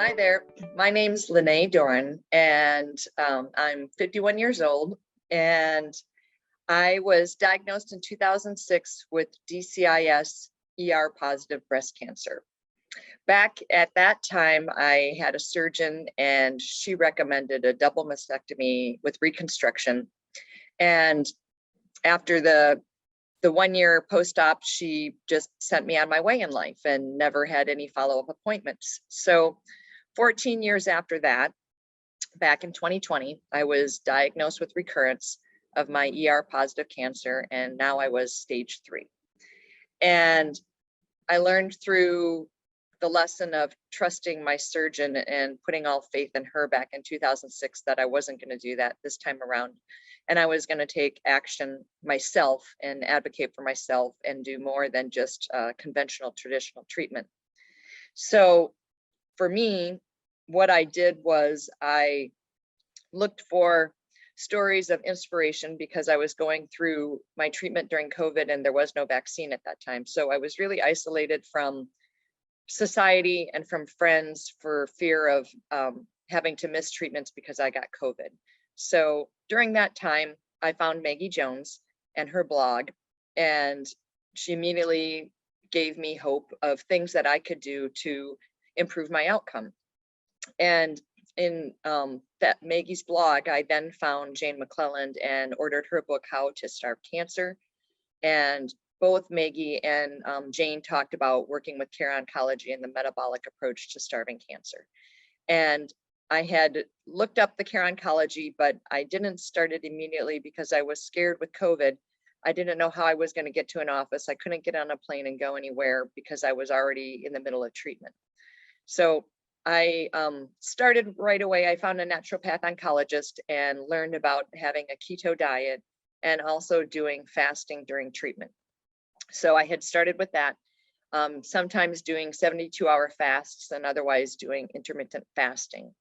Hi there. My name's Lynné Doran, and I'm 51 years old, and I was diagnosed in 2006 with DCIS ER positive breast cancer. Back at that time, I had a surgeon, and she recommended a double mastectomy with reconstruction. And after the 1 year post-op, she just sent me on my way in life and never had any follow-up appointments. So 14 years after that, back in 2020, I was diagnosed with recurrence of my ER positive cancer, and now I was stage 3. And I learned through the lesson of trusting my surgeon and putting all faith in her back in 2006 that I wasn't going to do that this time around. And I was going to take action myself and advocate for myself and do more than just conventional traditional treatment. So for me, what I did was I looked for stories of inspiration because I was going through my treatment during COVID and there was no vaccine at that time. So I was really isolated from society and from friends for fear of having to miss treatments because I got COVID. So during that time, I found Maggie Jones and her blog, and she immediately gave me hope of things that I could do to improve my outcome. And in that Maggie's blog, I then found Jane McClelland and ordered her book, How to Starve Cancer. And both Maggie and Jane talked about working with care oncology and the metabolic approach to starving cancer. And I had looked up the care oncology, but I didn't start it immediately because I was scared with COVID. I didn't know how I was going to get to an office. I couldn't get on a plane and go anywhere because I was already in the middle of treatment. So I started right away. I found a naturopath oncologist and learned about having a keto diet and also doing fasting during treatment. So I had started with that, sometimes doing 72-hour fasts and otherwise doing intermittent fasting.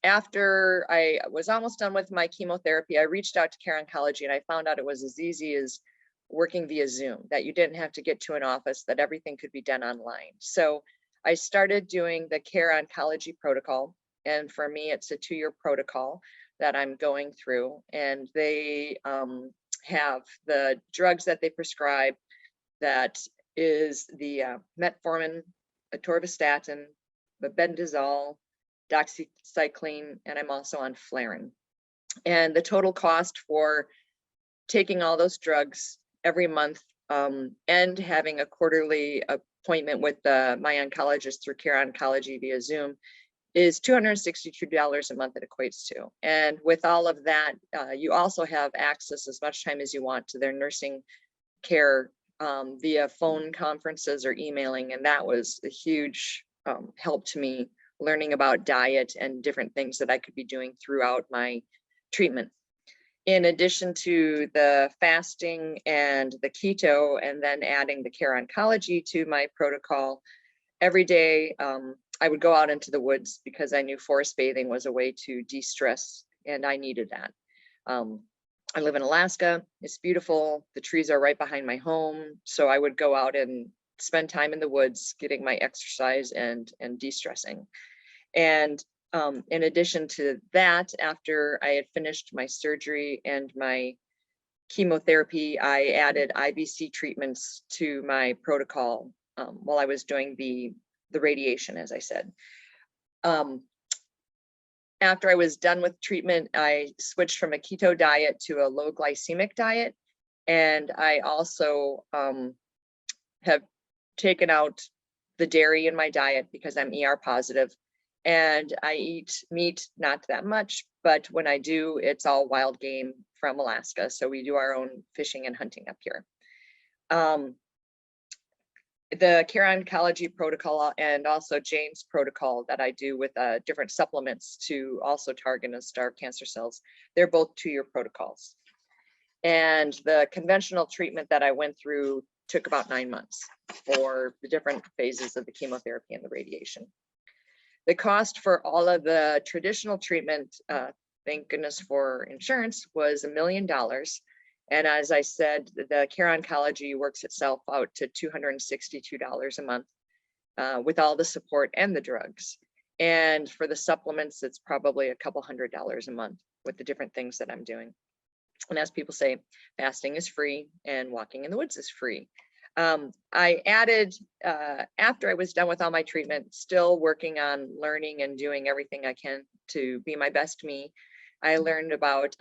After I was almost done with my chemotherapy, I reached out to Care Oncology and I found out it was as easy as working via Zoom, that you didn't have to get to an office, that everything could be done online. So I started doing the Care Oncology protocol. And for me, it's a 2-year protocol that I'm going through. And they have the drugs that they prescribe, that is the metformin, atorvastatin, mebendazole, doxycycline, and I'm also on Flarin. And the total cost for taking all those drugs every month and having a quarterly appointment with my oncologist through Care Oncology via Zoom is $262 a month it equates to. And with all of that, you also have access as much time as you want to their nursing care via phone conferences or emailing. And that was a huge help to me, learning about diet and different things that I could be doing throughout my treatment. In addition to the fasting and the keto, and then adding the Care Oncology to my protocol, every day I would go out into the woods because I knew forest bathing was a way to de-stress, and I needed that. I live in Alaska. It's beautiful. The trees are right behind my home. So I would go out and spend time in the woods, getting my exercise and de-stressing. And in addition to that, after I had finished my surgery and my chemotherapy, I added IBC treatments to my protocol while I was doing the radiation, as I said. After I was done with treatment, I switched from a keto diet to a low glycemic diet. And I also have taken out the dairy in my diet because I'm ER positive. And I eat meat, not that much, but when I do, it's all wild game from Alaska. So we do our own fishing and hunting up here. The Care Oncology protocol and also Jane's protocol that I do with different supplements to also target and starve cancer cells, they're both 2-year protocols. And the conventional treatment that I went through took about 9 months for the different phases of the chemotherapy and the radiation. The cost for all of the traditional treatment, thank goodness for insurance, was $1 million. And as I said, the Care Oncology works itself out to $262 a month. with all the support and the drugs. And for the supplements, it's probably a couple $100 a month with the different things that I'm doing. And as people say, fasting is free and walking in the woods is free. I added, after I was done with all my treatment, still working on learning and doing everything I can to be my best me. I learned about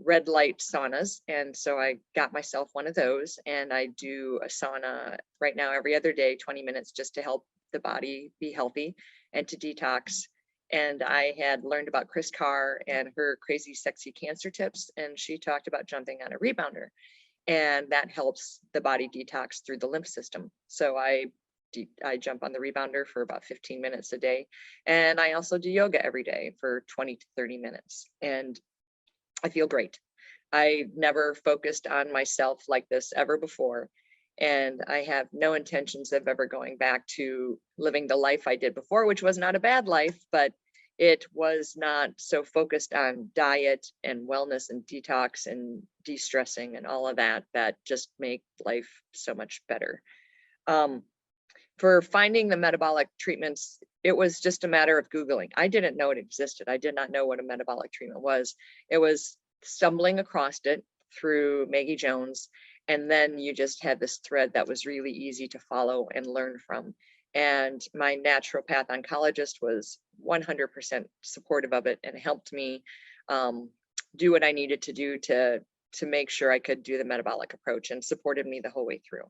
red light saunas. And so I got myself one of those, and I do a sauna right now every other day, 20 minutes, just to help the body be healthy and to detox. And I had learned about Chris Carr and her crazy, sexy cancer tips. And she talked about jumping on a rebounder, and that helps the body detox through the lymph system. So I jump on the rebounder for about 15 minutes a day. And I also do yoga every day for 20 to 30 minutes. And I feel great. I never focused on myself like this ever before. And I have no intentions of ever going back to living the life I did before, which was not a bad life, but it was not so focused on diet and wellness and detox and de-stressing and all of that, that just make life so much better. For finding the metabolic treatments, it was just a matter of Googling. I didn't know it existed. I did not know what a metabolic treatment was. It was stumbling across it through Maggie Jones. And then you just had this thread that was really easy to follow and learn from. And my naturopath oncologist was 100% supportive of it and helped me do what I needed to do to make sure I could do the metabolic approach, and supported me the whole way through.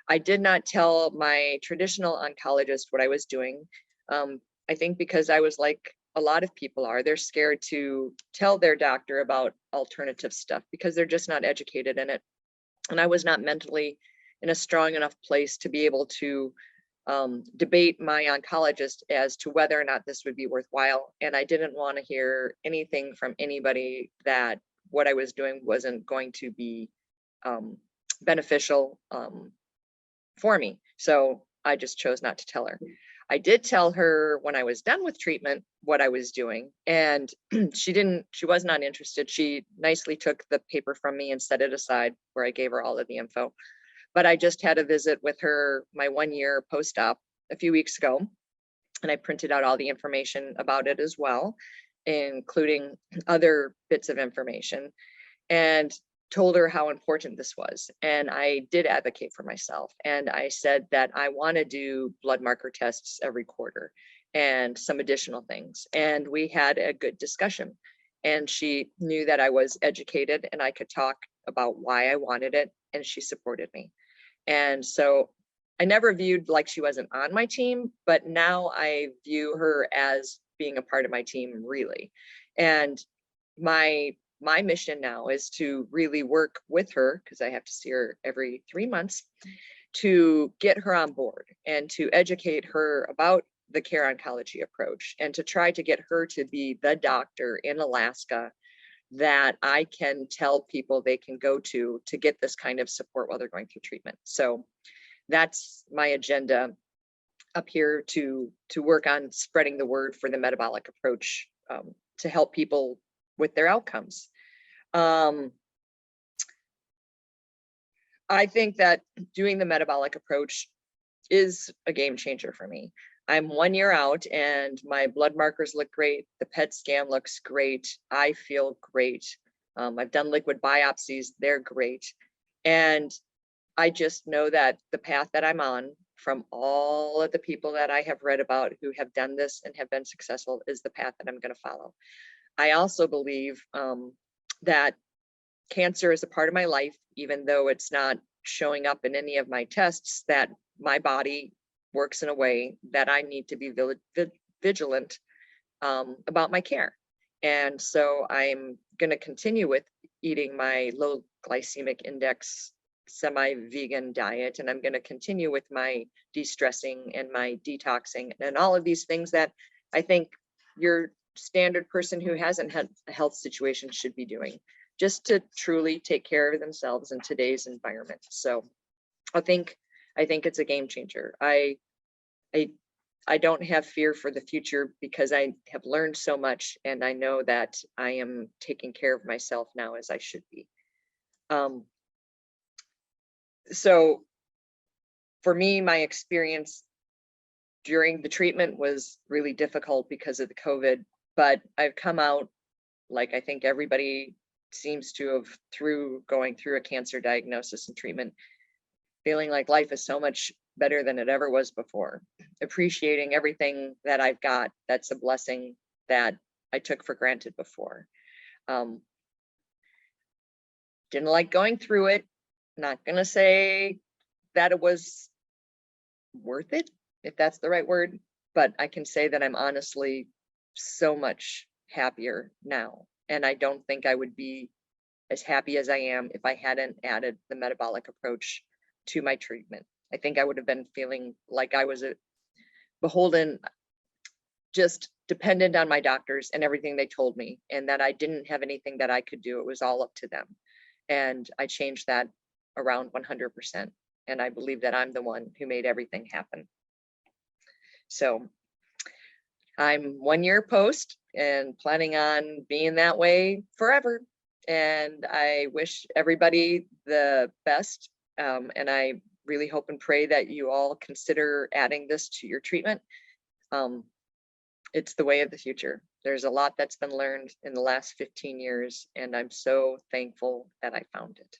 I did not tell my traditional oncologist what I was doing. I think because I was like a lot of people are, they're scared to tell their doctor about alternative stuff because they're just not educated in it. And I was not mentally in a strong enough place to be able to debate my oncologist as to whether or not this would be worthwhile. And I didn't want to hear anything from anybody that what I was doing wasn't going to be beneficial for me. So I just chose not to tell her. I did tell her when I was done with treatment what I was doing, and she was not interested. She nicely took the paper from me and set it aside, where I gave her all of the info. But I just had a visit with her, my 1 year post-op, a few weeks ago, and I printed out all the information about it as well, including other bits of information, and told her how important this was. And I did advocate for myself. And I said that I want to do blood marker tests every quarter and some additional things. And we had a good discussion. And she knew that I was educated and I could talk about why I wanted it. And she supported me. And so I never viewed like she wasn't on my team, but now I view her as being a part of my team, really. And my mission now is to really work with her, because I have to see her every 3 months, to get her on board and to educate her about the care oncology approach, and to try to get her to be the doctor in Alaska that I can tell people they can go to get this kind of support while they're going through treatment. So that's my agenda up here, to work on spreading the word for the metabolic approach, to help people with their outcomes. I think that doing the metabolic approach is a game changer for me. I'm 1 year out and my blood markers look great. The PET scan looks great. I feel great. I've done liquid biopsies. They're great. And I just know that the path that I'm on, from all of the people that I have read about who have done this and have been successful, is the path that I'm going to follow. I also believe that cancer is a part of my life, even though it's not showing up in any of my tests, that my body works in a way that I need to be vigilant about my care. And so I'm going to continue with eating my low glycemic index, semi-vegan diet, and I'm going to continue with my de-stressing and my detoxing and all of these things that I think your standard person who hasn't had a health situation should be doing, just to truly take care of themselves in today's environment. So I think it's a game changer. I don't have fear for the future because I have learned so much, and I know that I am taking care of myself now as I should be. So for me, my experience during the treatment was really difficult because of the COVID, but I've come out, like I think everybody seems to have, going through a cancer diagnosis and treatment, feeling like life is so much better than it ever was before, appreciating everything that I've got. That's a blessing that I took for granted before. Didn't like going through it. Not gonna say that it was worth it, if that's the right word, but I can say that I'm honestly so much happier now. And I don't think I would be as happy as I am if I hadn't added the metabolic approach to my treatment. I think I would have been feeling like I was beholden, just dependent on my doctors and everything they told me, and that I didn't have anything that I could do. It was all up to them. And I changed that around 100%. And I believe that I'm the one who made everything happen. So I'm 1 year post and planning on being that way forever. And I wish everybody the best. And I really hope and pray that you all consider adding this to your treatment. It's the way of the future. There's a lot that's been learned in the last 15 years, and I'm so thankful that I found it.